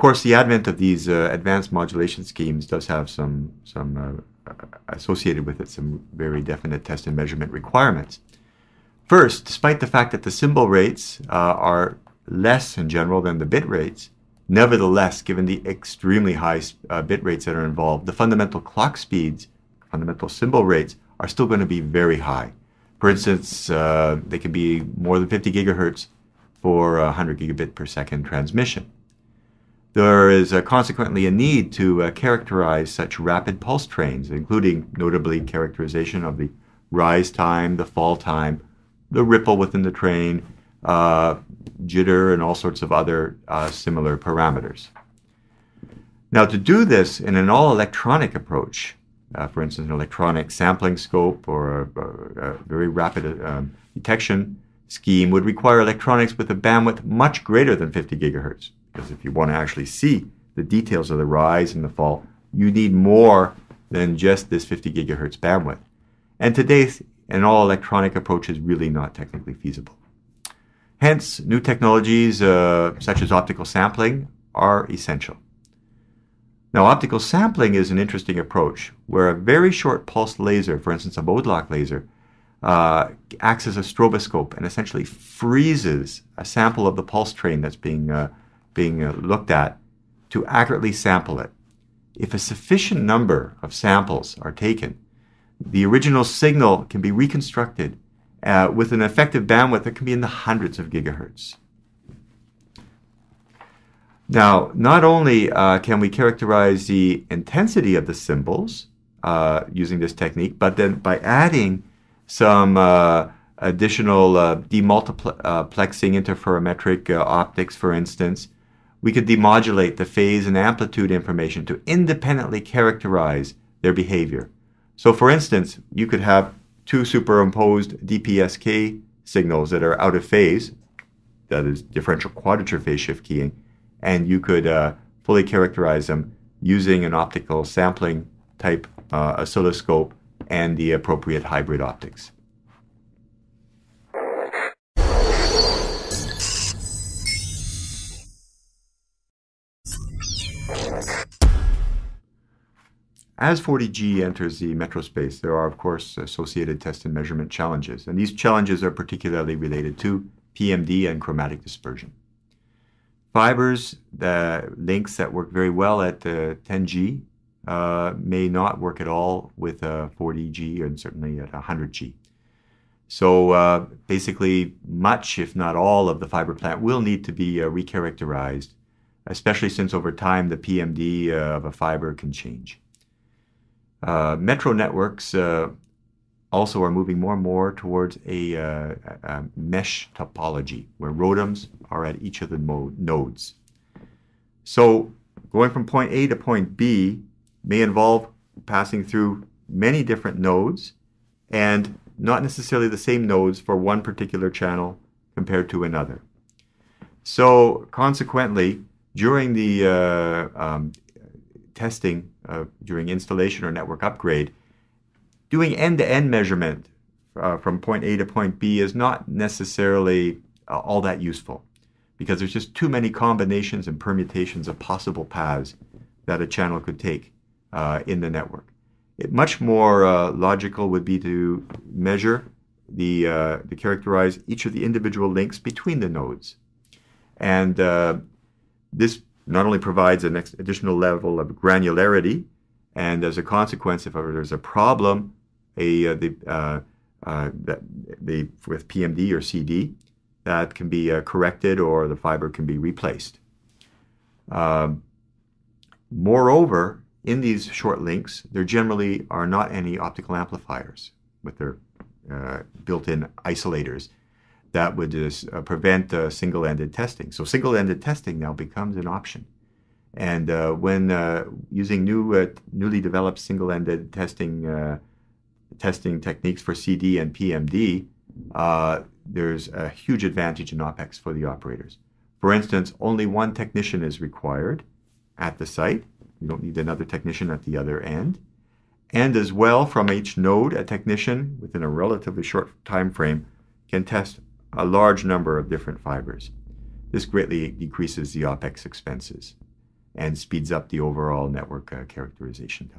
course, the advent of these advanced modulation schemes does have some associated with it some very definite test and measurement requirements. First, despite the fact that the symbol rates are less in general than the bit rates, nevertheless, given the extremely high bit rates that are involved, the fundamental clock speeds, fundamental symbol rates, are still going to be very high. For instance, they can be more than 50 gigahertz for 100 gigabit per second transmission. There is consequently a need to characterize such rapid pulse trains, including notably characterization of the rise time, the fall time, the ripple within the train, jitter, and all sorts of other similar parameters. Now, to do this in an all-electronic approach, for instance, an electronic sampling scope or a very rapid detection scheme would require electronics with a bandwidth much greater than 50 gigahertz. Because if you want to actually see the details of the rise and the fall, you need more than just this 50 gigahertz bandwidth. And today, an all-electronic approach is really not technically feasible. Hence, new technologies such as optical sampling are essential. Now, optical sampling is an interesting approach where a very short pulse laser, for instance, a mode-lock laser, acts as a stroboscope and essentially freezes a sample of the pulse train that's being looked at to accurately sample it. If a sufficient number of samples are taken, the original signal can be reconstructed with an effective bandwidth that can be in the hundreds of gigahertz. Now, not only can we characterize the intensity of the symbols using this technique, but then by adding some additional demultiplexing interferometric optics, for instance, we could demodulate the phase and amplitude information to independently characterize their behavior. So, for instance, you could have two superimposed DPSK signals that are out of phase, that is differential quadrature phase shift keying, and you could fully characterize them using an optical sampling type oscilloscope and the appropriate hybrid optics. As 40G enters the metro space, there are, of course, associated test and measurement challenges, and these challenges are particularly related to PMD and chromatic dispersion. Fibers, the links that work very well at 10G, may not work at all with 40G and certainly at 100G. So basically, much, if not all, of the fiber plant will need to be recharacterized, especially since over time the PMD of a fiber can change. Metro networks also are moving more and more towards a mesh topology, where ROADMs are at each of the nodes. So going from point A to point B may involve passing through many different nodes and not necessarily the same nodes for one particular channel compared to another. So consequently, during the testing, during installation or network upgrade, doing end-to-end measurement from point A to point B is not necessarily all that useful, because there's just too many combinations and permutations of possible paths that a channel could take in the network. Much more logical would be to measure to characterize each of the individual links between the nodes. And this not only provides an additional level of granularity, and as a consequence, if ever there's a problem with PMD or CD, that can be corrected or the fiber can be replaced. Moreover, in these short links, there generally are not any optical amplifiers with their built-in isolators that would prevent single-ended testing. So single-ended testing now becomes an option. And when using newly developed single-ended testing techniques for CD and PMD, there's a huge advantage in OpEx for the operators. For instance, only one technician is required at the site. You don't need another technician at the other end. And as well, from each node, a technician within a relatively short time frame can test a large number of different fibers. This greatly decreases the OpEx expenses. and speeds up the overall network characterization time.